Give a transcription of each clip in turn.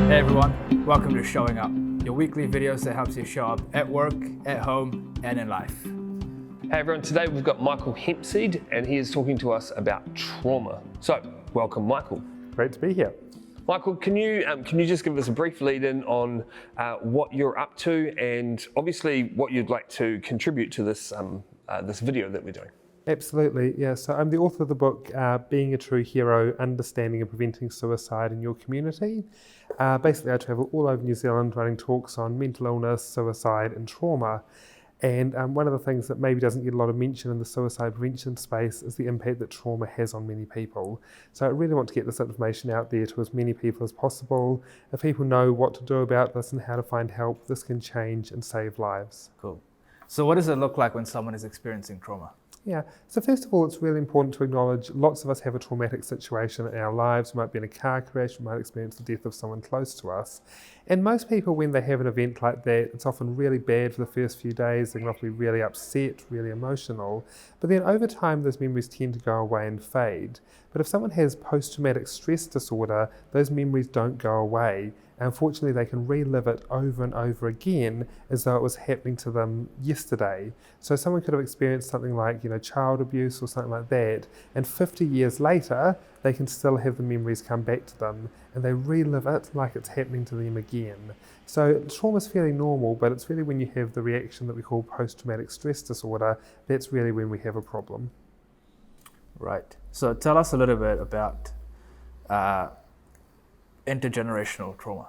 Hey everyone, welcome to Showing Up, your weekly videos that helps you show up at work, at home, and in life. Hey everyone, today we've got Michael Hempseed and he is talking to us about trauma. So, welcome Michael. Great to be here. Michael, can you just give us a brief lead-in on what you're up to and obviously what you'd like to contribute to this this video that we're doing? Absolutely, yeah. So I'm the author of the book, Being a True Hero, Understanding and Preventing Suicide in Your Community. Basically, I travel all over New Zealand running talks on mental illness, suicide and trauma. And one of the things that maybe doesn't get a lot of mention in the suicide prevention space is the impact that trauma has on many people. So I really want to get this information out there to as many people as possible. If people know what to do about this and how to find help, this can change and save lives. Cool. So what does it look like when someone is experiencing trauma? Yeah, so first of all, it's really important to acknowledge lots of us have a traumatic situation in our lives. We might be in a car crash, we might experience the death of someone close to us. And most people, when they have an event like that, it's often really bad for the first few days. They can often be really upset, really emotional. But then over time, those memories tend to go away and fade. But if someone has post-traumatic stress disorder, those memories don't go away. Unfortunately, they can relive it over and over again as though it was happening to them yesterday. So someone could have experienced something like, child abuse or something like that, and 50 years later, they can still have the memories come back to them, and they relive it like it's happening to them again. So trauma is fairly normal, but it's really when you have the reaction that we call post-traumatic stress disorder, that's really when we have a problem. Right. So tell us a little bit about intergenerational trauma.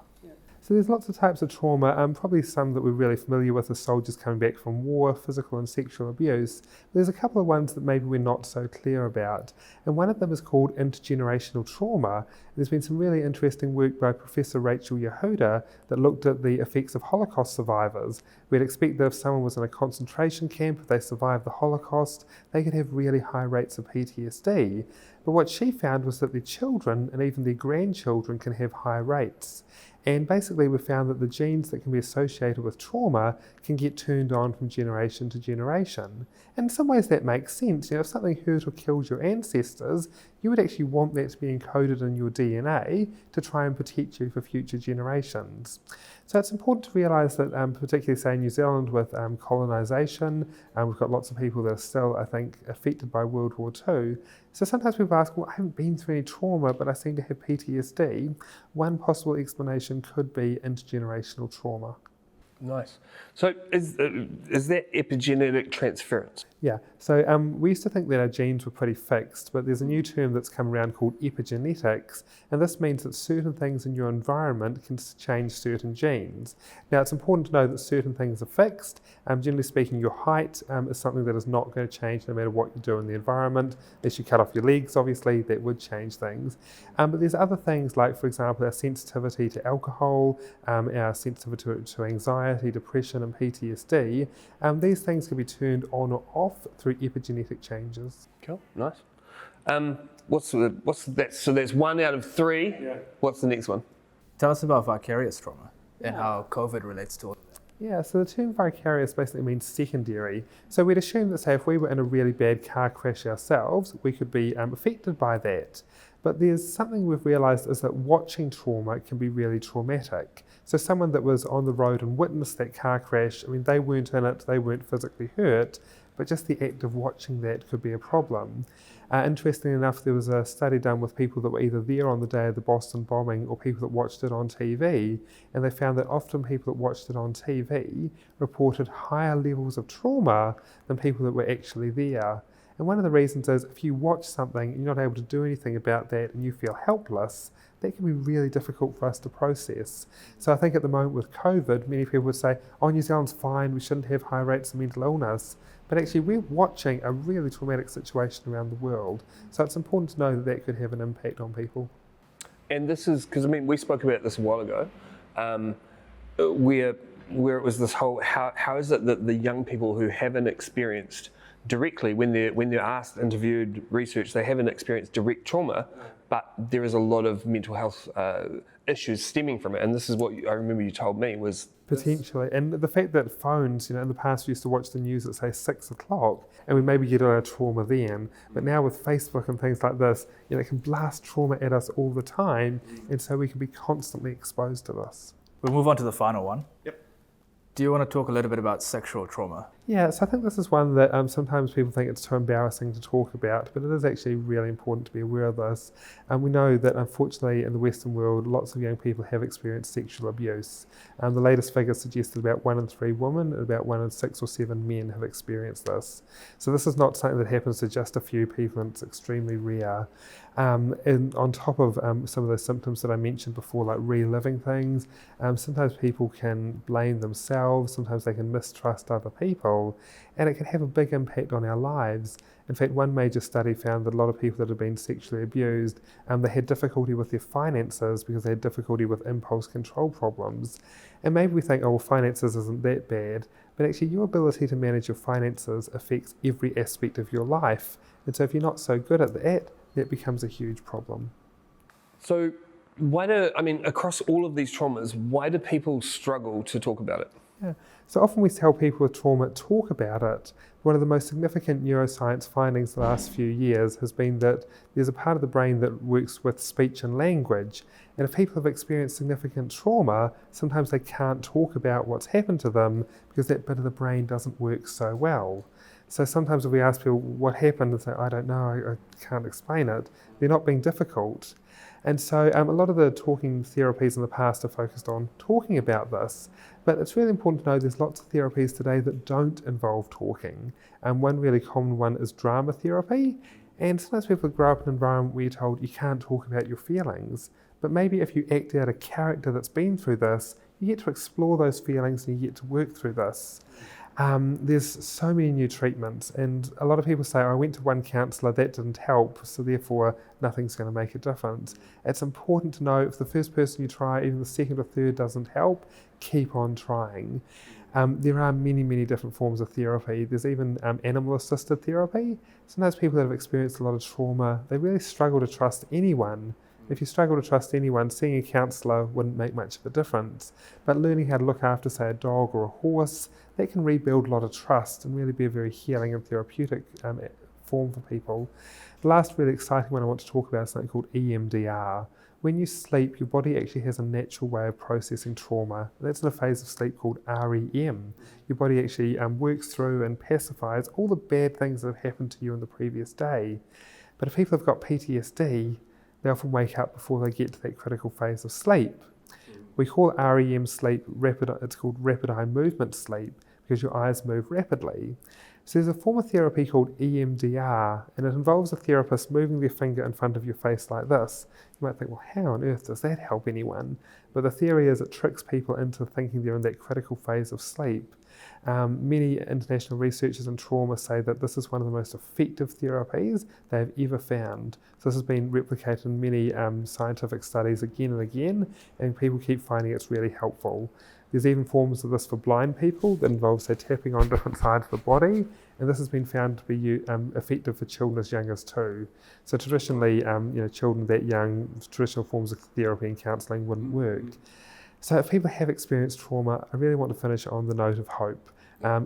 So there's lots of types of trauma, probably some that we're really familiar with are soldiers coming back from war, physical and sexual abuse. There's a couple of ones that maybe we're not so clear about. And one of them is called intergenerational trauma. There's been some really interesting work by Professor Rachel Yehuda that looked at the effects of Holocaust survivors. We'd expect that if someone was in a concentration camp, if they survived the Holocaust, they could have really high rates of PTSD. But what she found was that their children and even their grandchildren can have high rates. And basically we found that the genes that can be associated with trauma can get turned on from generation to generation. And in some ways that makes sense. If something hurt or killed your ancestors, you would actually want that to be encoded in your DNA to try and protect you for future generations. So it's important to realise that, particularly say in New Zealand with colonisation, we've got lots of people that are still, I think, affected by World War II. So sometimes people ask, well, I haven't been through any trauma, but I seem to have PTSD. One possible explanation could be intergenerational trauma. Nice. So is that epigenetic transference? Yeah, so we used to think that our genes were pretty fixed, but there's a new term that's come around called Epigenetics, and this means that certain things in your environment can change certain genes. Now, it's important to know that certain things are fixed. Generally speaking, your height is something that is not going to change no matter what you do in the environment. Unless you cut off your legs, obviously, that would change things. But there's other things like, for example, our sensitivity to alcohol, our sensitivity to anxiety, depression, and PTSD. These things can be turned on or off through epigenetic changes. Cool, nice. What's that? So that's 1 out of 3. Yeah. What's the next one? Tell us about vicarious trauma and how COVID relates to it. Yeah, so the term vicarious basically means secondary. So we'd assume that, say, if we were in a really bad car crash ourselves, we could be affected by that. But there's something we've realised is that watching trauma can be really traumatic. So someone that was on the road and witnessed that car crash, they weren't in it, they weren't physically hurt, but just the act of watching that could be a problem. Interestingly enough, there was a study done with people that were either there on the day of the Boston bombing or people that watched it on TV, and they found that often people that watched it on TV reported higher levels of trauma than people that were actually there. And one of the reasons is if you watch something and you're not able to do anything about that and you feel helpless, that can be really difficult for us to process. So I think at the moment with COVID, many people would say, oh, New Zealand's fine, we shouldn't have high rates of mental illness. But actually we're watching a really traumatic situation around the world. So it's important to know that that could have an impact on people. And this is, because we spoke about this a while ago, where it was this whole, how is it that the young people who haven't experienced directly when they're asked, interviewed, researched, they haven't experienced direct trauma, but there is a lot of mental health issues stemming from it. And this is what I remember you told me was potentially. And the fact that phones, in the past we used to watch the news at say 6 o'clock and we maybe get a trauma then, but now with Facebook and things like this, it can blast trauma at us all the time, and so we can be constantly exposed to this. We'll move on to the final one. Yep. Do you want to talk a little bit about sexual trauma? Yeah, so I think this is one that sometimes people think it's too embarrassing to talk about, but it is actually really important to be aware of this. We know that unfortunately in the Western world, lots of young people have experienced sexual abuse. The latest figures suggest that about 1 in 3 women and about 1 in 6 or 7 men have experienced this. So this is not something that happens to just a few people, and it's extremely rare. And on top of some of those symptoms that I mentioned before, like reliving things, sometimes people can blame themselves, sometimes they can mistrust other people, and it can have a big impact on our lives. In fact, one major study found that a lot of people that had been sexually abused, they had difficulty with their finances because they had difficulty with impulse control problems. And maybe we think, oh, well, finances isn't that bad, but actually your ability to manage your finances affects every aspect of your life. And so if you're not so good at that becomes a huge problem. So across all of these traumas, why do people struggle to talk about it? Yeah. So often we tell people with trauma, talk about it. One of the most significant neuroscience findings the last few years has been that there's a part of the brain that works with speech and language. And if people have experienced significant trauma, sometimes they can't talk about what's happened to them because that bit of the brain doesn't work so well. So sometimes if we ask people what happened, they say, I don't know, I can't explain it. They're not being difficult. And so a lot of the talking therapies in the past are focused on talking about this, but it's really important to know there's lots of therapies today that don't involve talking. One really common one is drama therapy, and sometimes people grow up in an environment where you're told you can't talk about your feelings, but maybe if you act out a character that's been through this, you get to explore those feelings and you get to work through this. There's so many new treatments, and a lot of people say, I went to one counsellor, that didn't help, so therefore nothing's going to make a difference. It's important to know if the first person you try, even the second or third doesn't help, keep on trying. There are many, many different forms of therapy. There's even animal-assisted therapy. Sometimes people that have experienced a lot of trauma, they really struggle to trust anyone. If you struggle to trust anyone, seeing a counsellor wouldn't make much of a difference. But learning how to look after, say, a dog or a horse, that can rebuild a lot of trust and really be a very healing and therapeutic form for people. The last really exciting one I want to talk about is something called EMDR. When you sleep, your body actually has a natural way of processing trauma. That's in a phase of sleep called REM. Your body actually works through and pacifies all the bad things that have happened to you in the previous day. But if people have got PTSD, they often wake up before they get to that critical phase of sleep. We call REM sleep it's called rapid eye movement sleep because your eyes move rapidly. So there's a form of therapy called EMDR, and it involves a therapist moving their finger in front of your face like this. You might think, well, how on earth does that help anyone? But the theory is it tricks people into thinking they're in that critical phase of sleep. Many international researchers in trauma say that this is one of the most effective therapies they have ever found. So this has been replicated in many scientific studies again and again, and people keep finding it's really helpful. There's even forms of this for blind people that involve, say, tapping on different sides of the body, and this has been found to be effective for children as young as 2. So traditionally, children that young, traditional forms of therapy and counselling wouldn't work. So if people have experienced trauma, I really want to finish on the note of hope.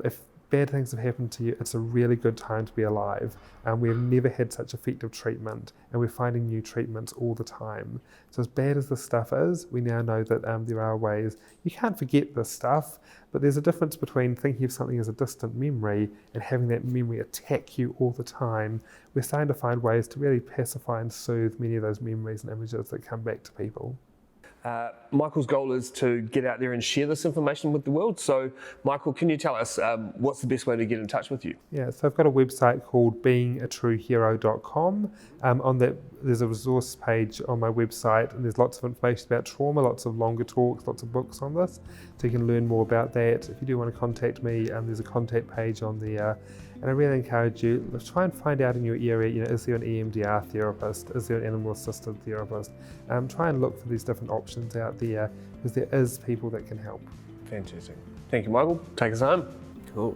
If bad things have happened to you, it's a really good time to be alive. We've never had such effective treatment, and we're finding new treatments all the time. So as bad as this stuff is, we now know that there are ways. You can't forget this stuff, but there's a difference between thinking of something as a distant memory and having that memory attack you all the time. We're starting to find ways to really pacify and soothe many of those memories and images that come back to people. Michael's goal is to get out there and share this information with the world. So, Michael, can you tell us what's the best way to get in touch with you? Yeah, so I've got a website called beingatruehero.com. On that, there's a resource page on my website, and there's lots of information about trauma, lots of longer talks, lots of books on this, so you can learn more about that. If you do want to contact me, there's a contact page on there. And I really encourage you, let's try and find out in your area, is there an EMDR therapist? Is there an animal-assisted therapist? Try and look for these different options out there, because there is people that can help. Fantastic. Thank you, Michael. Take us home. Cool.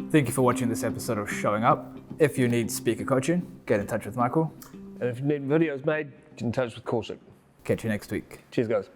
Thank you for watching this episode of Showing Up. If you need speaker coaching, get in touch with Michael. And if you need videos made, get in touch with Kaushik. Catch you next week. Cheers, guys.